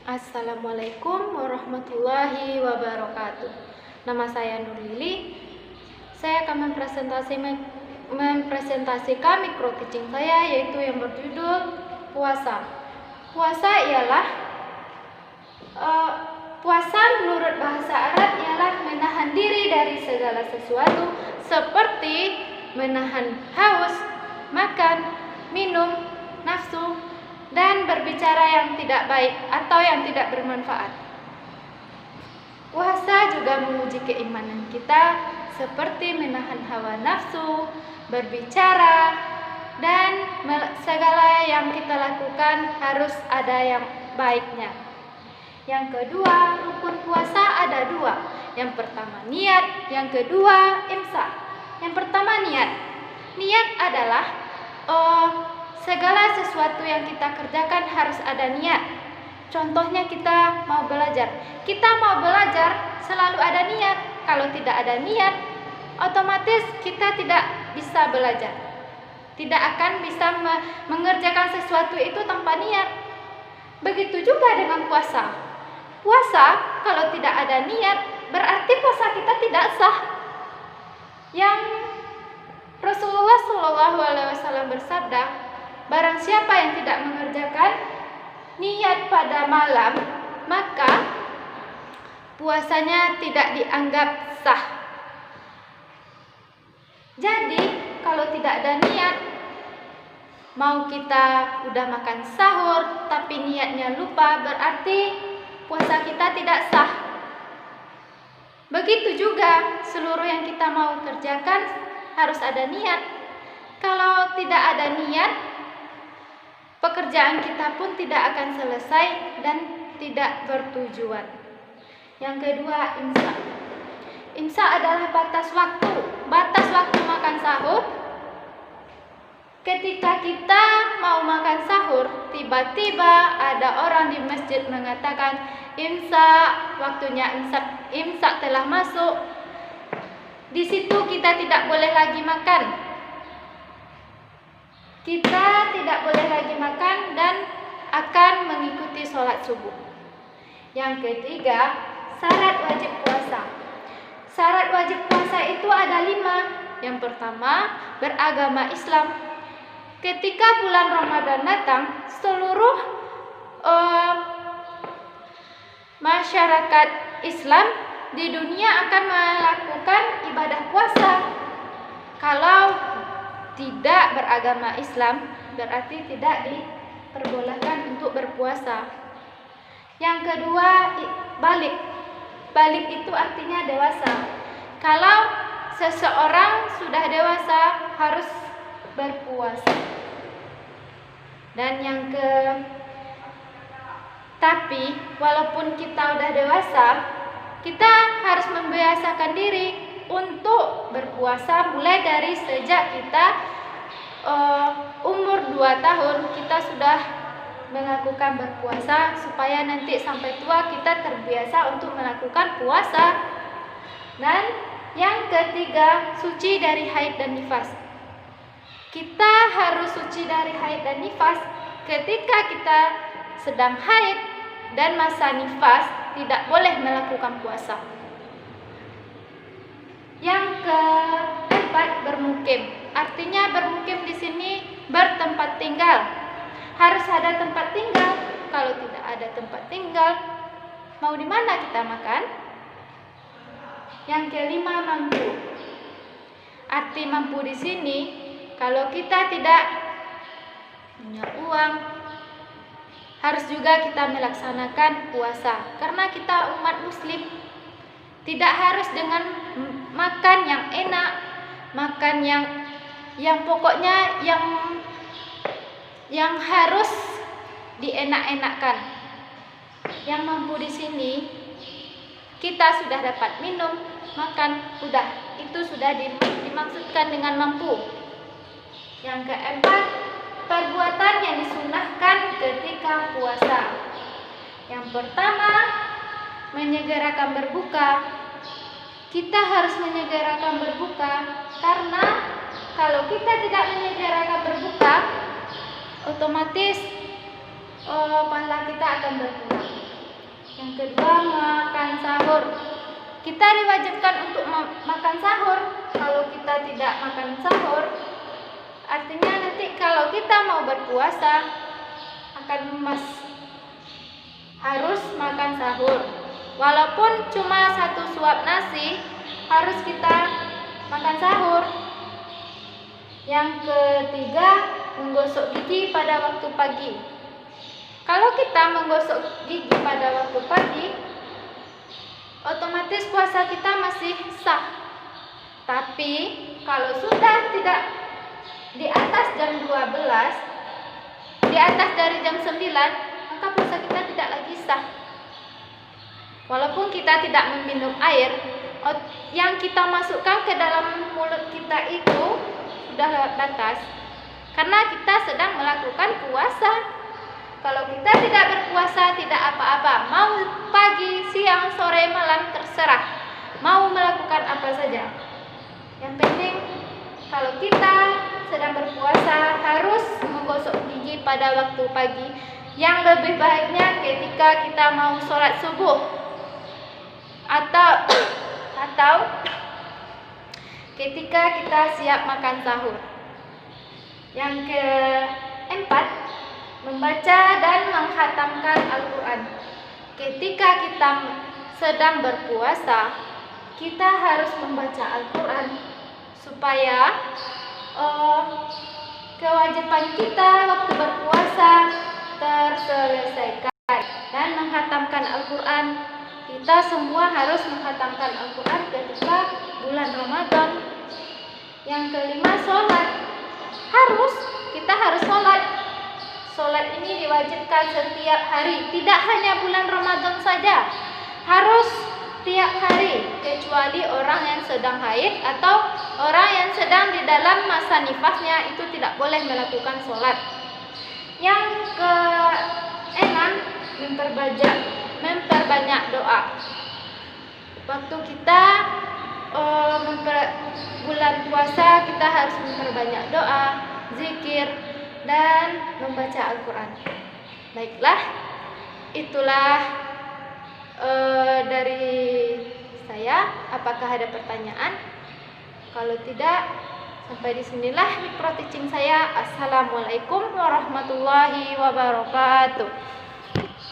Assalamualaikum warahmatullahi wabarakatuh. Nama saya Nur Lili. Saya akan mempresentasikan micro teaching saya, yaitu yang berjudul puasa. Puasa ialah puasa menurut bahasa Arab ialah menahan diri dari segala sesuatu seperti menahan haus, makan, minum, nafsu, dan berbicara yang tidak baik atau yang tidak bermanfaat. Puasa juga menguji keimanan kita seperti menahan hawa nafsu, berbicara, dan segala yang kita lakukan harus ada yang baiknya. Yang kedua, rukun puasa ada 2. Yang pertama niat, yang kedua imsak. Yang pertama niat. Niat adalah segala sesuatu yang kita kerjakan harus ada niat. Contohnya kita mau belajar. Kita mau belajar selalu ada niat. Kalau tidak ada niat, otomatis kita tidak bisa belajar. Tidak akan bisa mengerjakan sesuatu itu tanpa niat. Begitu juga dengan puasa. Puasa kalau tidak ada niat, berarti puasa kita tidak sah. Yang Rasulullah SAW bersabda, barang siapa yang tidak mengerjakan niat pada malam, maka puasanya tidak dianggap sah. Jadi, kalau tidak ada niat, mau kita udah makan sahur, tapi niatnya lupa, berarti puasa kita tidak sah. Begitu juga, seluruh yang kita mau kerjakan harus ada niat. Kalau tidak ada niat, pekerjaan kita pun tidak akan selesai dan tidak bertujuan. Yang kedua, imsak. Imsak adalah batas waktu. Batas waktu makan sahur. Ketika kita mau makan sahur, tiba-tiba ada orang di masjid mengatakan, imsak, waktunya imsak telah masuk. Di situ kita tidak boleh lagi makan. Kita tidak boleh lagi makan dan akan mengikuti sholat subuh. Yang ketiga, syarat wajib puasa. Syarat wajib puasa itu ada 5. Yang pertama, beragama Islam. Ketika bulan Ramadan datang, seluruh masyarakat Islam di dunia akan melakukan ibadah puasa. Kalau tidak beragama Islam, berarti tidak diperbolehkan untuk berpuasa. Yang kedua, balik. Balik itu artinya dewasa. Kalau seseorang sudah dewasa, harus berpuasa. Dan tapi walaupun kita udah dewasa, kita harus membiasakan diri untuk berpuasa mulai dari sejak kita umur 2 tahun kita sudah melakukan berpuasa, supaya nanti sampai tua kita terbiasa untuk melakukan puasa. Dan yang ketiga, suci dari haid dan nifas. Kita harus suci dari haid dan nifas. Ketika kita sedang haid dan masa nifas, tidak boleh melakukan puasa. Yang keempat, bermukim. Artinya bermukim di sini bertempat tinggal. Harus ada tempat tinggal. Kalau tidak ada tempat tinggal, mau di mana kita makan? Yang kelima, mampu. Arti mampu di sini, kalau kita tidak punya uang, harus juga kita melaksanakan puasa. Karena kita umat muslim, tidak harus dengan makan yang enak, makan yang pokoknya yang harus dienak-enakkan. Yang mampu di sini, kita sudah dapat minum, makan, itu sudah dimaksudkan dengan mampu. Yang keempat, perbuatan yang disunahkan ketika puasa. Yang pertama, menyegerakan berbuka. Kita harus menyegerakan berbuka, karena kalau kita tidak menyegerakan berbuka, otomatis pahala kita akan berkurang. Yang kedua, makan sahur. Kita diwajibkan untuk makan sahur. Kalau kita tidak makan sahur, artinya nanti kalau kita mau berpuasa akan harus makan sahur. Walaupun cuma 1 suap nasi, harus kita makan sahur. Yang ketiga, menggosok gigi pada waktu pagi. Kalau kita menggosok gigi pada waktu pagi, otomatis puasa kita masih sah. Tapi kalau sudah tidak di atas jam 12, di atas dari jam 9, maka puasa kita tidak lagi sah. Walaupun kita tidak meminum air, yang kita masukkan ke dalam mulut kita itu sudah lewat batas, karena kita sedang melakukan puasa. Kalau kita tidak berpuasa, tidak apa-apa, mau pagi, siang, sore, malam, terserah, mau melakukan apa saja. Yang penting kalau kita sedang berpuasa harus menggosok gigi pada waktu pagi. Yang lebih baiknya ketika kita mau sholat subuh atau ketika kita siap makan sahur. Yang keempat, membaca dan menghatamkan Al-Quran. Ketika kita sedang berpuasa, kita harus membaca Al-Quran supaya kewajiban kita waktu berpuasa terselesaikan. Dan menghatamkan Al-Quran, kita semua harus menghatamkan Al-Quran ketika bulan Ramadan. Yang kelima, sholat. Kita harus sholat. Sholat ini diwajibkan setiap hari, tidak hanya bulan Ramadan saja, harus tiap hari, kecuali orang yang sedang haid atau orang yang sedang di dalam masa nifasnya, itu tidak boleh melakukan sholat. Yang keenam, memperbanyak doa. Waktu kita bulan puasa, kita harus memperbanyak doa, zikir, dan membaca Al-Quran. Baiklah, itulah dari saya. Apakah ada pertanyaan? Kalau tidak, sampai di sinilah micro teaching saya. Assalamualaikum warahmatullahi wabarakatuh.